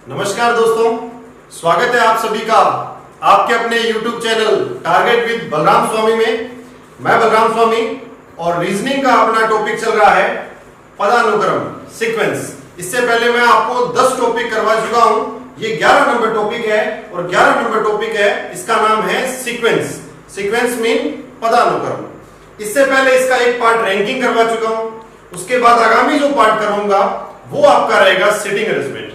नमस्कार दोस्तों, स्वागत है आप सभी का आपके अपने YouTube channel target with Balram Swami में। मैं बलराम स्वामी और रीजनिंग का अपना टॉपिक चल रहा है पदानुक्रम, सीक्वेंस। इससे पहले मैं आपको 10 टॉपिक करवा चुका हूं। ये 11 नंबर टॉपिक है और 11 नंबर टॉपिक है, इसका नाम है सीक्वेंस। सीक्वेंस मीन पदानुक्रम। इससे पहले इसका एक पार्ट रैंकिंग करवा चुका हूं। उसके बाद आगामी जो पार्ट करूंगा वो आपका रहेगा सिटिंग अरेंजमेंट।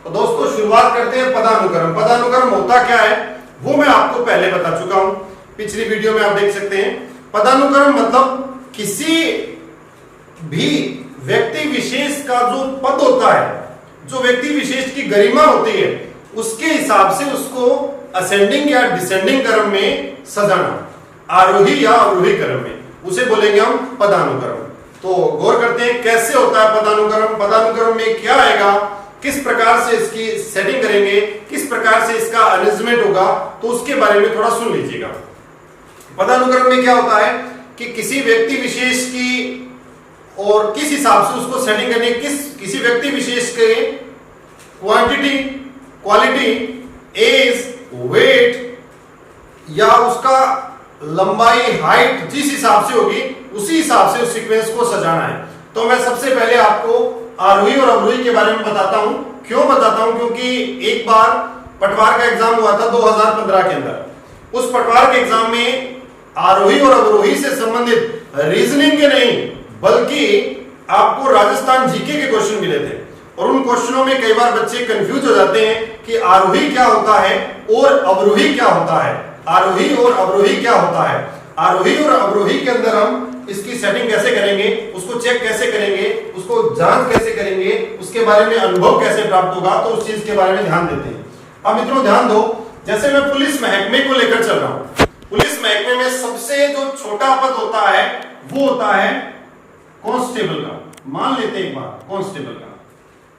तो दोस्तों शुरुआत करते हैं पदानुक्रम। पदानुक्रम होता क्या है वो मैं आपको पहले बता चुका हूं, पिछली वीडियो में आप देख सकते हैं। पदानुक्रम मतलब किसी भी व्यक्ति विशेष का जो पद होता है, जो व्यक्ति विशेष की गरिमा होती है, उसके हिसाब से उसको असेंडिंग या डिसेंडिंग क्रम में सजाना, आरोही या अवरोही क्रम में, उसे बोलेंगे हम पदानुक्रम। तो गौर करते हैं कैसे होता है पदानुक्रम। पदानुक्रम में क्या आएगा, किस प्रकार से इसकी सेटिंग करेंगे, किस प्रकार से इसका अरेंजमेंट होगा, तो उसके बारे में थोड़ा सुन लीजिएगा। पदानुक्रम में क्या होता है कि किसी व्यक्ति विशेष की और किस हिसाब से उसको सेटिंग करनी, किसी व्यक्ति विशेष के क्वांटिटी, क्वालिटी, एज, वेट या उसका लंबाई, हाइट जिस हिसाब से होगी उसी हिसाब से उस सीक्वेंस को सजाना है। तो मैं सबसे पहले आपको आरोही और अवरोही के बारे में बताता हूं। क्यों बताता हूं? क्योंकि एक बार पटवार का एग्जाम हुआ था 2015 के अंदर। उस पटवार के एग्जाम में आरोही और अवरोही से संबंधित रीजनिंग के नहीं बल्कि आपको राजस्थान जीके के क्वेश्चन मिले थे। और उन क्वेश्चनों में कई बार बच्चे कंफ्यूज हो जाते हैं कि आरोही क्या होता है और अवरोही क्या होता है। आरोही और अवरोही क्या होता है। आरोही और अवरोही के अंदर हम इसकी सेटिंग कैसे करेंगे, उसको चेक कैसे करेंगे, उसको जांच कैसे करेंगे, उसके बारे में अनुभव कैसे प्राप्त होगा, तो उस चीज के बारे में ध्यान देते हैं। अब मित्रों ध्यान दो, जैसे मैं पुलिस महकमे को लेकर चल रहा हूं। पुलिस महकमे में सबसे जो छोटा पद होता है वो होता है कांस्टेबल का। मान लेते हैं एक बार कांस्टेबल का।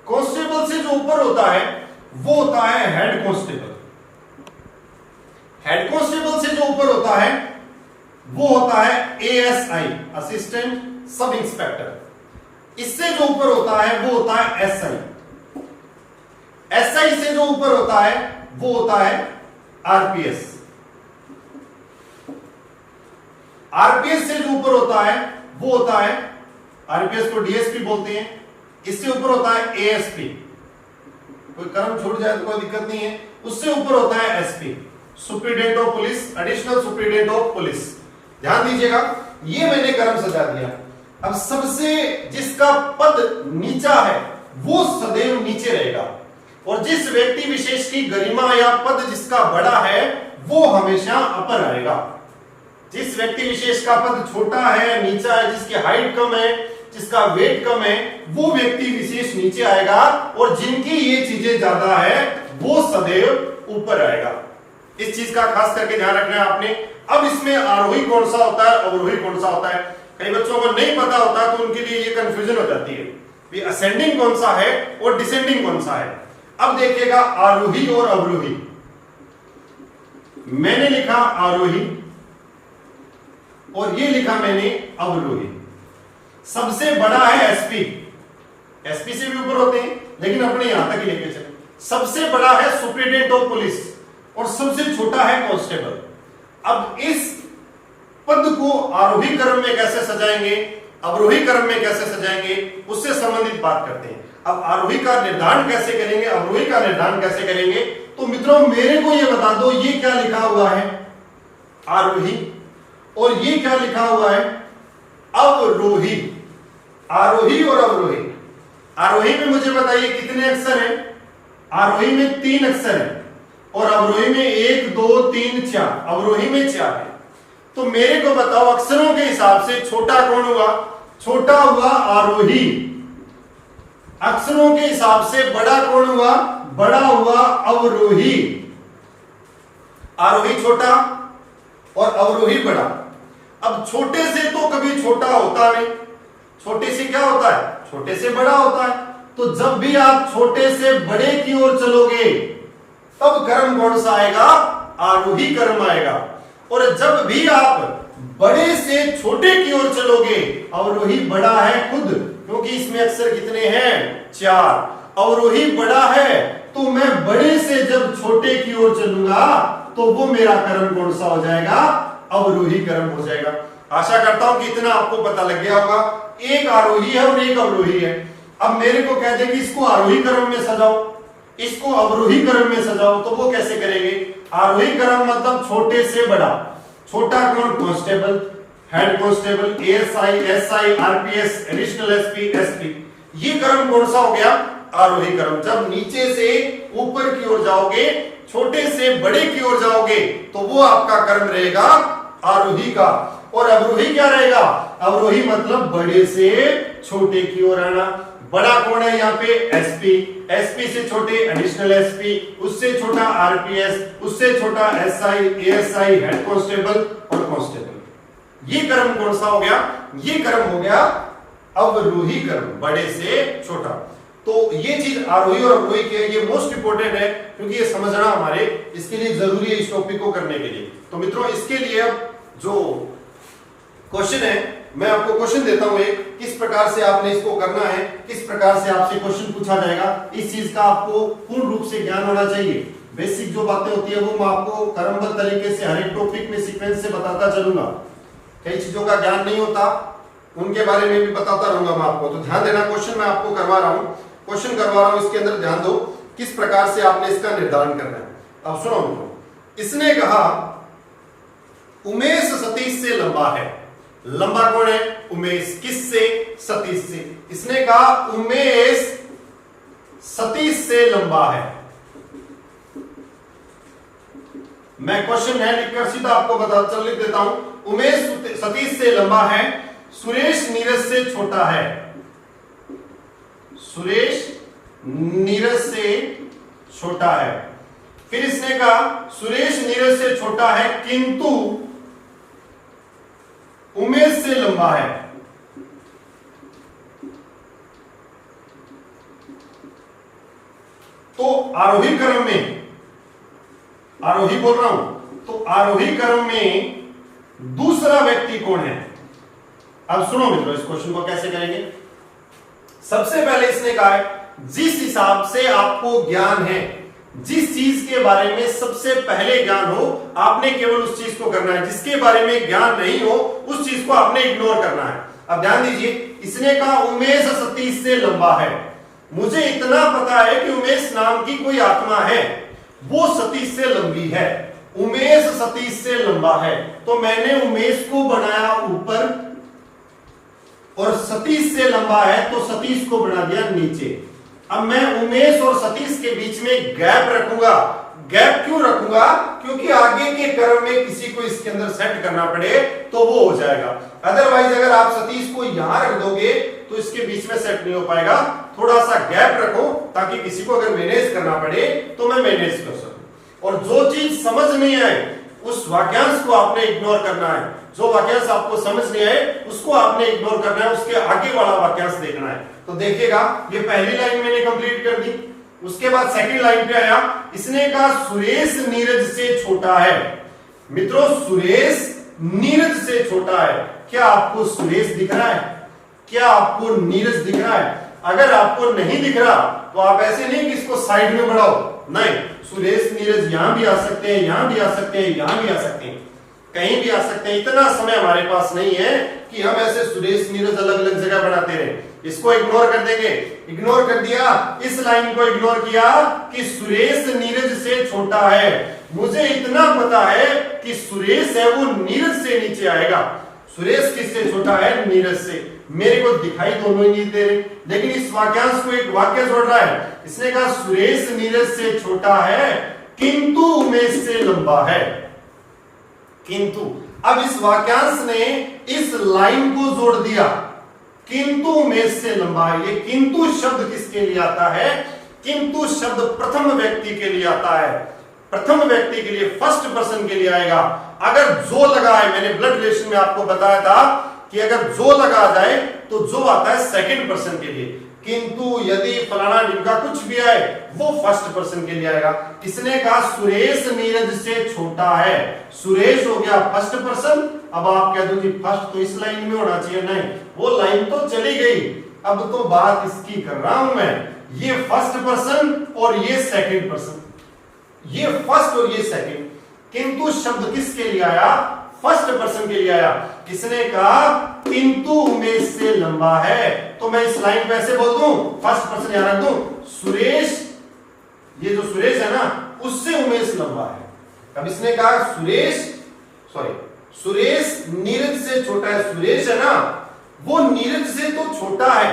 कांस्टेबल से जो ऊपर होता है वो होता है हेड कांस्टेबल। हेड कांस्टेबल से जो ऊपर होता है वो होता है एएसआई, असिस्टेंट सब इंस्पेक्टर। इससे जो ऊपर होता है वो होता है एसआई। एसआई से जो ऊपर होता है वो होता है आरपीएस। आरपीएस से जो ऊपर होता है वो होता है, आरपीएस को डीएसपी बोलते हैं। इससे ऊपर होता है एएसपी। कोई क्रम छूट जाए तो कोई दिक्कत नहीं है। उससे ऊपर होता है SP, superintendent of police, additional superintendent of police. ध्यान दीजिएगा, ये मैंने क्रम सजा दिया। अब सबसे जिसका पद नीचा है वो सदैव नीचे रहेगा और जिस व्यक्ति विशेष की गरिमा या पद जिसका बड़ा है वो हमेशा अपर आएगा। जिस व्यक्ति विशेष का पद छोटा है, नीचा है, जिसकी हाइट कम है, जिसका वेट कम है, वो व्यक्ति विशेष नीचे आएगा और जिनकी ये चीजें ज्यादा है वो सदैव ऊपर आएगा। इस चीज का खास करके ध्यान रखना है आपने। अब इसमें आरोही कौन सा होता है, अवरोही कौन सा होता है, कई बच्चों को नहीं पता होता तो उनके लिए ये कंफ्यूजन हो जाती है कि असेंडिंग कौन सा है और डिसेंडिंग कौन सा है। अब देखिएगा आरोही और अवरोही। मैंने लिखा आरोही और ये लिखा मैंने अवरोही। सबसे बड़ा है एसपी, एसपी से भी ऊपर होते हैं लेकिन अपने यहां तक ही लेके चले। सबसे बड़ा है सुप्रीडेंट ऑफ पुलिस और सबसे छोटा है कांस्टेबल। अब इस पद को आरोही क्रम में कैसे सजाएंगे, अवरोही क्रम में कैसे सजाएंगे, उससे संबंधित बात करते हैं। अब आरोही का निर्धारण कैसे करेंगे, अवरोही का निर्धारण कैसे करेंगे। तो मित्रों मेरे को ये बता दो, ये क्या लिखा हुआ है आरोही और ये क्या लिखा हुआ है अवरोही। आरोही और अवरोही। आरोही में मुझे बताइए कितने अक्षर हैं। आरोही में 3 अक्षर हैं और अवरोही में 1 2 3 4। अवरोही में 4 है। तो मेरे को बताओ अक्षरों के हिसाब से छोटा कौन हुआ? छोटा हुआ आरोही। अक्षरों के हिसाब से बड़ा कौन हुआ? बड़ा हुआ अवरोही। आरोही छोटा और अवरोही बड़ा। अब छोटे से तो कभी छोटा होता नहीं, छोटे से क्या होता है? छोटे से बड़ा होता है। तो जब भी आप छोटे से बड़े की ओर चलोगे तब क्रम कौन सा आएगा? आरोही क्रम आएगा। और जब भी आप बड़े से छोटे की ओर चलोगे, अवरोही बड़ा है खुद, क्योंकि इसमें अक्षर कितने हैं? 4। अवरोही बड़ा है तो मैं बड़े से जब छोटे की ओर चलूंगा तो वो मेरा क्रम कौन सा हो जाएगा? अवरोही क्रम हो जाएगा। आशा करता हूं कि इतना आपको पता लग गया होगा। एक आरोही है और एक अवरोही है। अब मेरे को कहते हैं कि इसको आरोही क्रम में सजाओ, इसको अवरोही क्रम में सजाओ, तो वो कैसे करेंगे? आरोही क्रम मतलब छोटे से बड़ा। छोटा कौन? Constable, head constable, ASI, SI, RPS, additional SP, SP. ये क्रम कौन सा हो गया? आरोही क्रम। जब नीचे से ऊपर की ओर जाओगे, छोटे से बड़े की ओर जाओगे, तो वो आपका क्रम रहेगा आरोही का। और अवरोही क्या रहेगा? अवरोही मतलब बड़े से छोटे की ओर आना। बड़ा कौन है यहाँ पे? एसपी, एसपी से छोटे एडिशनल एसपी, उससे छोटा आरपीएस, उससे छोटा एसआई, एएसआई, हेड कांस्टेबल और कांस्टेबल। ये क्रम कौन सा हो गया? ये क्रम हो गया अवरोही क्रम, बड़े से छोटा। तो ये चीज आरोही और अवरोही की है, ये मोस्ट इंपोर्टेंट है क्योंकि ये समझना हमारे इसके लिए जरूरी है, इस टॉपिक को करने के लिए। तो मित्रों, इसके लिए अब जो क्वेश्चन है, मैं आपको क्वेश्चन देता हूं एक, किस प्रकार से आपने इसको करना है, किस प्रकार से आपसे क्वेश्चन पूछा जाएगा, इस चीज का आपको पूर्ण रूप से ज्ञान होना चाहिए। बेसिक जो बातें होती है वो मैं आपको क्रमबद्ध तरीके से हर एक टॉपिक में सीक्वेंस से बताता चलूंगा। कई चीजों का ज्ञान नहीं होता, उनके बारे में भी बताता रहूंगा मैं आपको। तो ध्यान देना, क्वेश्चन मैं आपको करवा रहा हूं, क्वेश्चन करवा रहा हूं, इसके अंदर ध्यान दो किस प्रकार से आपने इसका निर्धारण करना है। अब सुनो मित्रों, इसने कहा उमेश सतीश से लंबा है। लंबा कौन है? उमेश। किससे? सतीश से। इसने कहा उमेश सतीश से लंबा है। मैं क्वेश्चन है लिखकर सीधा आपको बता चल लिख देता हूं। उमेश सतीश से लंबा है, सुरेश नीरज से छोटा है। सुरेश नीरज से छोटा है। फिर इसने कहा सुरेश नीरज से छोटा है किंतु उमेश से लंबा है। तो आरोही क्रम में, आरोही बोल रहा हूं, तो आरोही क्रम में दूसरा व्यक्ति कौन है? अब सुनो मित्रों, इस क्वेश्चन को कैसे करेंगे। सबसे पहले इसने कहा है जिस हिसाब से आपको ज्ञान है, जिस चीज के बारे में सबसे पहले ज्ञान हो, आपने केवल उस चीज को करना है। जिसके बारे में ज्ञान नहीं हो, उस चीज को आपने इग्नोर करना है। अब ध्यान दीजिए, इसने कहा उमेश सतीश से लंबा है। मुझे इतना पता है कि उमेश नाम की कोई आत्मा है, वो सतीश से लंबी है। उमेश सतीश से लंबा है, तो मैंने उमेश को बनाया ऊपर और सतीश से लंबा है तो सतीश को बना दिया नीचे। अब मैं उमेश और सतीश के बीच में गैप रखूंगा। गैप क्यों रखूंगा? क्योंकि आगे के क्रम में किसी को इसके अंदर सेट करना पड़े तो वो हो जाएगा। अदरवाइज अगर आप सतीश को यहां रख दोगे तो इसके बीच में सेट नहीं हो पाएगा। थोड़ा सा गैप रखो ताकि किसी को अगर मैनेज करना पड़े तो मैं मैनेज कर सकूं। और जो चीज समझ नहीं आए उस वाक्यांश को आपने इग्नोर करना है। जो वाक्यांश आपको समझ नहीं आए उसको आपने इग्नोर करना है, उसके आगे वाला वाक्यांश देखना है। तो देखिएगा, ये पहली लाइन मैंने कंप्लीट कर दी। उसके बाद सेकंड लाइन पे आया, इसने कहा सुरेश नीरज से छोटा है। मित्रों, सुरेश नीरज से छोटा है। क्या आपको सुरेश दिख रहा है? क्या आपको नीरज दिख रहा है? अगर आपको नहीं दिख रहा तो आप ऐसे नहीं कि इसको साइड में बढ़ाओ, नहीं, सुरेश नीरज यहां भी आ सकते हैं, यहां भी आ सकते हैं, यहां भी आ सकते हैं, कहीं भी आ सकते हैं। इतना समय हमारे पास नहीं है कि हम ऐसे सुरेश नीरज अलग अलग जगह बनाते रहे। इसको इग्नोर कर देंगे। इग्नोर कर दिया, इस लाइन को इग्नोर किया कि सुरेश नीरज से छोटा है। मुझे इतना पता है कि सुरेश है वो नीरज से नीचे आएगा। सुरेश किससे छोटा है? नीरज से। मेरे को दिखाई दोनों ही नहीं दे रहे, लेकिन इस वाक्यांश को एक वाक्य जोड़ रहा है। इसने कहा सुरेश नीरज से छोटा है किंतु उमेश से लंबा है। किंतु, अब इस वाक्यांश ने इस लाइन को जोड़ दिया, किंतु उमेश से लंबा है। ये किंतु शब्द किसके लिए आता है? किंतु शब्द प्रथम व्यक्ति के लिए आता है। प्रथम व्यक्ति के लिए, फर्स्ट पर्सन के लिए आएगा। अगर जो लगा है, मैंने ब्लड रिलेशन में आपको बताया था कि अगर जो लगा जाए तो जो आता है सेकंड पर्सन के लिए, किंतु यदि फलाना ढिमका कुछ भी आए वो फर्स्ट पर्सन के लिए आएगा। इसने कहा सुरेश नीरज से छोटा है। सुरेश हो गया फर्स्ट पर्सन। अब आप कह दो कि फर्स्ट तो इस लाइन में होना चाहिए, नहीं, वो लाइन तो चली गई। अब तो बात इसकी कर रहा हूं मैं, ये फर्स्ट पर्सन और ये सेकंड पर्सन, ये फर्स्ट और ये सेकंड, किंतु शब्द किसके लिए आया? फर्स्ट पर्सन के लिए आया। किसने कहा किंतु उमेश से लंबा है? तो मैं इस लाइन पे ऐसे बोल दूं, फर्स्ट पर्सन यहां रख दूं, सुरेश, ये जो सुरेश है ना उससे उमेश लंबा है। अब इसने कहा सुरेश नीरज से छोटा है। सुरेश है ना वो नीरज से तो छोटा है,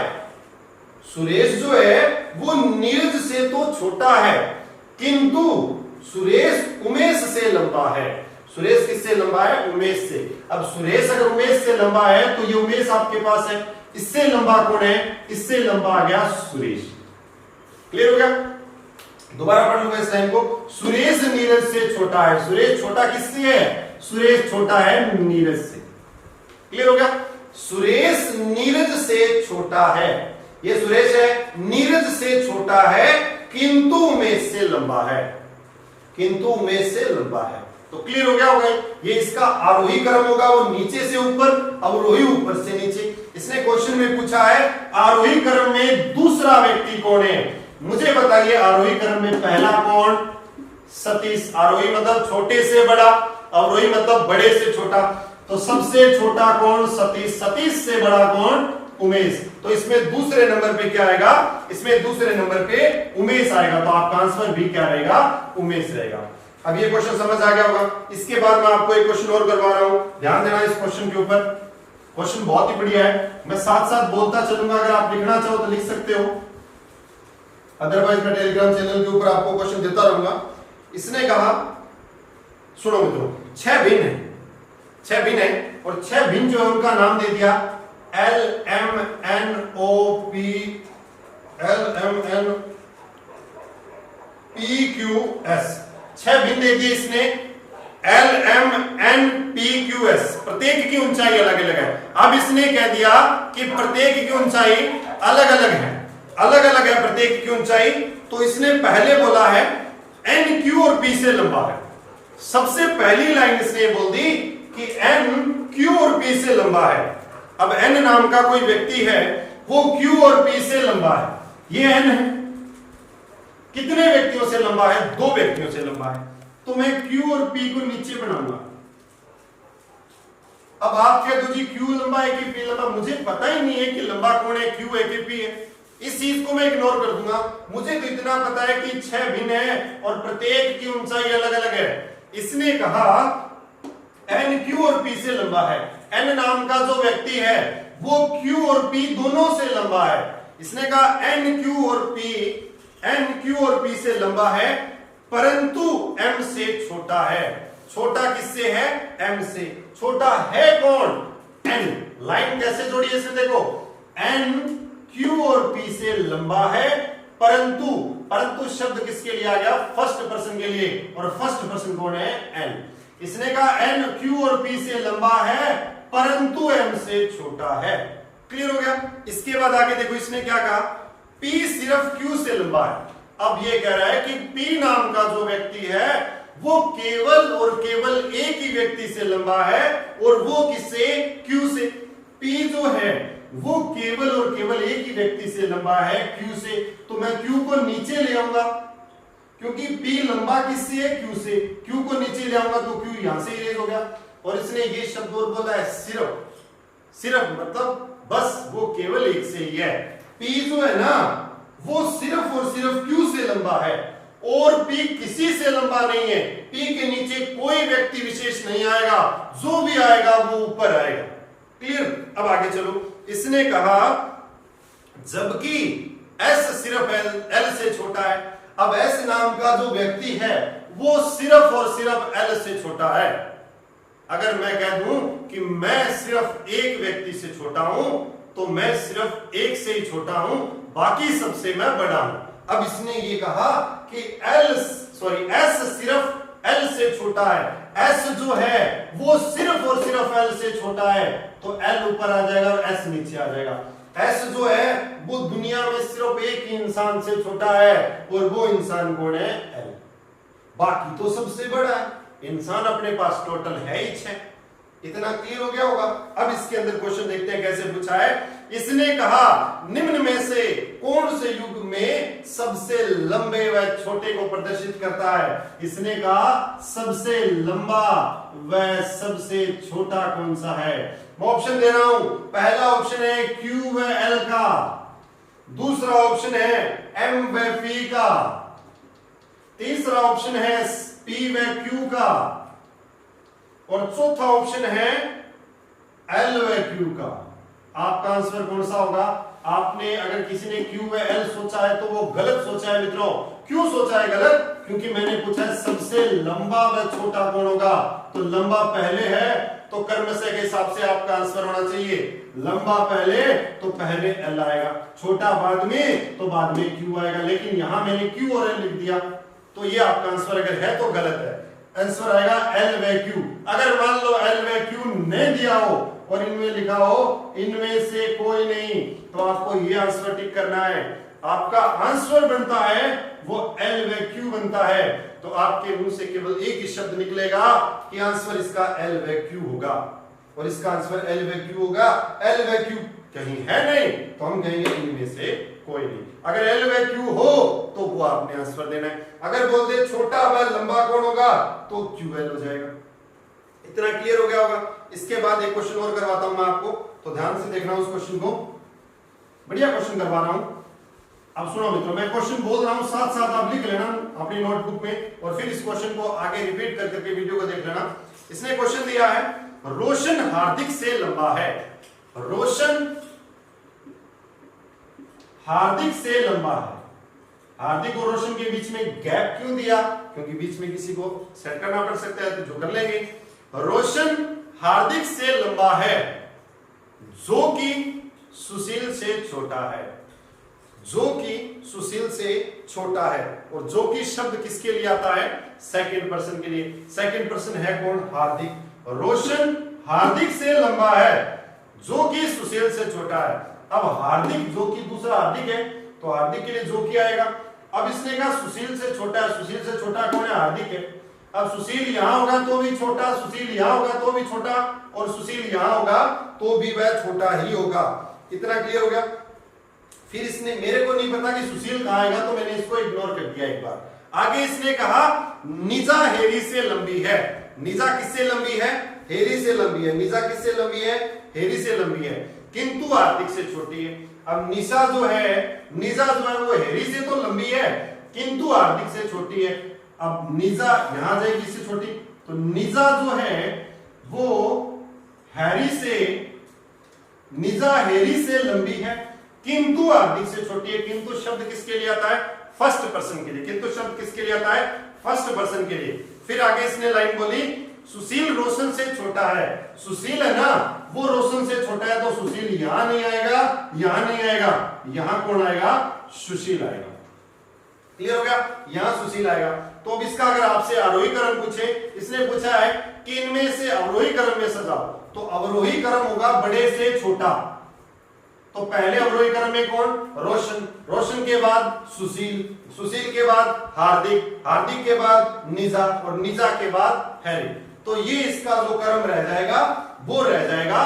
सुरेश जो है वो नीरज से तो छोटा है, किंतु सुरेश उमेश से लंबा है। सुरेश किससे लंबा है? उमेश से। अब सुरेश अगर उमेश से लंबा है तो ये उमेश आपके पास है, इससे लंबा कौन है? इससे लंबा आ गया सुरेश। क्लियर हो गया? दोबारा पढ़ लूंगा इस लाइन को, सुरेश नीरज से छोटा है। सुरेश छोटा किससे है? सुरेश छोटा है नीरज से। क्लियर हो गया? सुरेश नीरज से छोटा है, ये सुरेश है नीरज से छोटा है, किंतु उमेश से लंबा है, किंतु उमेश से लंबा है। तो क्लियर हो गया होगा? ये इसका आरोही क्रम होगा, वो नीचे से ऊपर, अवरोही ऊपर से नीचे। इसने क्वेश्चन में पूछा है आरोही क्रम में दूसरा व्यक्ति कौन है? मुझे बताइए आरोही क्रम में पहला कौन? सतीश। आरोही मतलब छोटे से बड़ा, अवरोही मतलब बड़े से छोटा। तो सबसे छोटा कौन? सतीश। सतीश से बड़ा कौन? उमेश। तो इसमें दूसरे नंबर पे क्या आएगा? इसमें दूसरे नंबर पे उमेश आएगा। तो आपका आंसर भी क्या रहेगा? उमेश रहेगा। अब ये क्वेश्चन समझ आ गया होगा। इसके बाद मैं आपको एक क्वेश्चन और करवा रहा हूं, ध्यान देना इस क्वेश्चन के ऊपर। क्वेश्चन बहुत ही बढ़िया है, मैं साथ साथ बोलता चलूंगा, अगर आप लिखना चाहो तो लिख सकते हो, अदरवाइज मैं टेलीग्राम चैनल के ऊपर आपको क्वेश्चन देता रहूंगा। इसने कहा, सुनो मित्रों, 6 भिन्न है, 6 भिन्न है, और 6 भिन्न जो है उनका नाम दे दिया LMNOPQS। 6 भिन्न दे दिए इसने LMNPQS। प्रत्येक की ऊंचाई अलग अलग है। अब इसने कह दिया कि प्रत्येक की ऊंचाई अलग अलग है, अलग अलग है प्रत्येक की ऊंचाई। तो इसने पहले बोला है NQ और P से लंबा है। सबसे पहली लाइन इसने बोल दी कि NQ और P से लंबा है। अब N नाम का कोई व्यक्ति है, वो Q और P से लंबा है। ये N है, कितने व्यक्तियों से लंबा है? 2 व्यक्तियों से लंबा है। तो मैं Q और P को नीचे बनाऊंगा। अब आप कह दो जी Q लंबा है कि P लंबा, मुझे पता ही नहीं है कि लंबा कौन है, Q है कि P है। इस चीज को मैं इग्नोर कर दूंगा। मुझे तो इतना पता है कि 6 भिन्न है और प्रत्येक की ऊंचाई अलग अलग है। इसने कहा NQ और P से लंबा है। N नाम का जो व्यक्ति है वो Q और P दोनों से लंबा है। इसने कहा NQ और P से लंबा है, परंतु M से छोटा है। छोटा किससे है? M से। छोटा है कौन? N। लाइन कैसे जोड़ी है इसे देखो, NQ और P से लंबा है, परंतु शब्द किसके लिए आ गया? फर्स्ट पर्सन के लिए, और फर्स्ट पर्सन कौन है? N। इसने कहा NQ और P से लंबा है, परंतु M से छोटा है। क्लियर हो गया? इसके बाद आगे देखो इसने क्या कहा, P सिर्फ Q से लंबा है। अब ये कह रहा है कि P नाम का जो व्यक्ति है वो केवल और केवल एक ही व्यक्ति से लंबा है, और वो किससे? Q से। P जो है वो केवल और केवल एक ही व्यक्ति से लंबा है, Q से। तो मैं Q को नीचे ले आऊंगा, क्योंकि P लंबा किससे है? Q से। Q को नीचे ले आऊंगा तो Q यहां से इरेज हो गया। और इसने ये शब्द और बोला है सिर्फ, सिर्फ मतलब बस, वो केवल एक से ही है। P जो है ना वो सिर्फ और सिर्फ Q से लंबा है, और P किसी से लंबा नहीं है। P के नीचे कोई व्यक्ति विशेष नहीं आएगा, जो भी आएगा वो ऊपर आएगा। क्लियर? अब आगे चलो। इसने कहा जबकि S सिर्फ L से छोटा है। अब S नाम का जो व्यक्ति है वो सिर्फ और सिर्फ L से छोटा है। अगर मैं कह दूं कि मैं सिर्फ एक व्यक्ति से छोटा हूं, तो मैं सिर्फ एक से ही छोटा हूं, बाकी सबसे मैं बड़ा हूं। अब इसने ये कहा कि S सिर्फ L से छोटा है। S जो है वो सिर्फ और सिर्फ L से छोटा है, तो L ऊपर आ जाएगा और S नीचे आ जाएगा। S जो है वो दुनिया में सिर्फ एक ही इंसान से छोटा है, और वो इंसान कौन है? L। बाकी तो सबसे बड़ा है। इंसान अपने पास टोटल है ही 6। इतना क्लियर हो गया होगा? अब इसके अंदर क्वेश्चन देखते हैं कैसे पूछा है। इसने कहा निम्न में से कौन से युग में सबसे लंबे व छोटे को प्रदर्शित करता है। इसने कहा सबसे लंबा व सबसे छोटा कौन सा है। मैं ऑप्शन दे रहा हूं। पहला ऑप्शन है Q व L का, दूसरा ऑप्शन है M व P का, तीसरा ऑप्शन है P व Q का, और चौथा ऑप्शन है L व Q का। आपका आंसर कौन सा होगा? आपने अगर किसी ने Q व L सोचा है तो वो गलत सोचा है मित्रों। क्यों सोचा है गलत? क्योंकि मैंने पूछा है सबसे लंबा व छोटा कौन होगा। तो लंबा पहले है तो कर्मशः के हिसाब से आपका आंसर होना चाहिए लंबा पहले तो पहले L आएगा, छोटा बाद में तो बाद में Q आएगा। लेकिन यहां मैंने Q और L लिख दिया तो ये आपका आंसर अगर है तो गलत है। आंसर आएगा L व Q। अगर मान लो L व Q नहीं दिया हो और इनमें लिखा हो इनमें से कोई नहीं, तो आपको ये आंसर टिक करना है। आपका आंसर बनता है वो L व Q बनता है। तो आपके मुंह से केवल एक ही शब्द निकलेगा कि आंसर इसका L व Q होगा, और इसका आंसर L व Q होगा। L व Q कहीं है नहीं तो हम कहेंगे इनमें से कोई नहीं। अगर L व Q हो तो वो आपने आंसर देना है। अगर बोल दे छोटा व लंबा कौन होगा तो QL हो जाएगा। इतना क्लियर हो गया होगा। इसके बाद एक क्वेश्चन और करवाता हूं मैं आपको, तो ध्यान से देखना उस क्वेश्चन को। बढ़िया क्वेश्चन करवा रहा हूं। अब सुनो मित्रों, मैं क्वेश्चन बोल रहा हूं साथ साथ आप लिख लेना अपनी नोटबुक में, और फिर इस क्वेश्चन को आगे रिपीट कर करके वीडियो को देख लेना। इसने क्वेश्चन दिया है रोशन हार्दिक से लंबा है। रोशन हार्दिक से लंबा है। हार्दिक और रोशन के बीच में गैप क्यों दिया? क्योंकि बीच में किसी को सेट करना पड़ सकता है, तो जो कर लेंगे। रोशन हार्दिक से लंबा है जो कि सुशील से छोटा है। जो कि सुशील से छोटा है, और जो कि शब्द किसके लिए आता है? सेकंड पर्सन के लिए। सेकंड पर्सन है कौन? हार्दिक। रोशन हार्दिक से लंबा है जो कि सुशील से छोटा है। अब हार्दिक जो कि दूसरा हार्दिक है तो हार्दिक के लिए जो कि आएगा। अब इसने कहा सुशील से छोटा है, सुशील से छोटा कौन है? हार्दिक है। अब सुशील यहां होगा तो भी छोटा, सुशील यहां होगा तो भी छोटा, और सुशील यहां होगा तो भी वह छोटा ही होगा। इतना क्लियर हो गया। फिर इसने, मेरे को नहीं पता कि सुशील कहां आएगा तो मैंने इसको इग्नोर कर दिया एक बार। आगे इसने कहा निजा हेरी से लंबी है। निजा किससे लंबी है? हेरी से लंबी है। निजा किससे लंबी है? हेरी से लंबी है, किंतु हार्दिक से छोटी है। अब निशा जो है, निजा जो है वो हेरी से तो लंबी है किंतु हार्दिक से छोटी है। अब निजा यहां जाएगी इससे छोटी, तो निजा जो है वो हैरी से, निजा हेरी से लंबी है किंतु हार्दिक से छोटी है। किंतु शब्द किसके लिए आता है? फर्स्ट पर्सन के लिए। किंतु शब्द किसके लिए आता है? फर्स्ट पर्सन के लिए। फिर आगे इसने लाइन बोली सुशील रोशन से छोटा है। सुशील है ना, वो रोशन से छोटा है, तो सुशील यहां नहीं आएगा, यहां नहीं आएगा, यहां कौन आएगा? सुशील आएगा। क्लियर हो गया? यहां सुशील आएगा। तो अब इसका अगर आपसे आरोही क्रम पूछे, इसने पूछा है कि इनमें से अवरोही क्रम में सजाओ, तो अवरोही क्रम होगा बड़े से छोटा। तो पहले अवरोही क्रम में कौन? रोशन। रोशन के बाद सुशील, सुशील के बाद हार्दिक, हार्दिक के बाद निजा, और निजा के बाद हैरी। तो ये इसका जो क्रम रह जाएगा वो रह जाएगा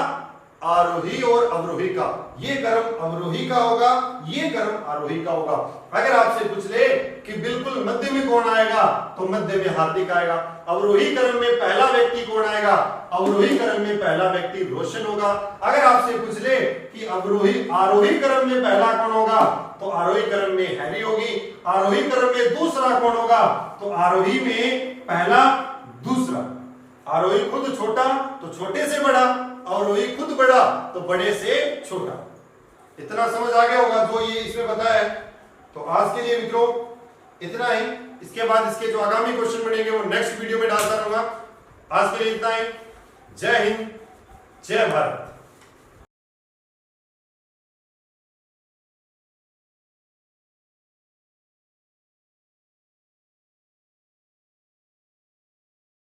आरोही और अवरोही का। ये क्रम अवरोही का होगा, ये क्रम आरोही का होगा। अगर आपसे पूछ ले कि बिल्कुल मध्य में कौन आएगा, तो मध्य में हार्दिक आएगा। अवरोही क्रम में पहला व्यक्ति कौन आएगा? अवरोही क्रम में पहला व्यक्ति रोशन होगा। अगर आपसे पूछ ले कि अवरोही आरोही क्रम में पहला कौन होगा, तो आरोही क्रम में हैरी होगी। आरोही क्रम में दूसरा कौन होगा? तो आरोही में पहला दूसरा। आरोही खुद छोटा तो छोटे से बड़ा, अवरोही खुद बड़ा तो बड़े से छोटा। इतना समझ आ गया होगा जो ये इसमें बताया है। तो आज के लिए मित्रों इतना ही। इसके बाद इसके जो आगामी क्वेश्चन बनेंगे वो नेक्स्ट वीडियो में डालता रहूंगा। आज के लिए इतना ही। जय हिंद, जय भारत।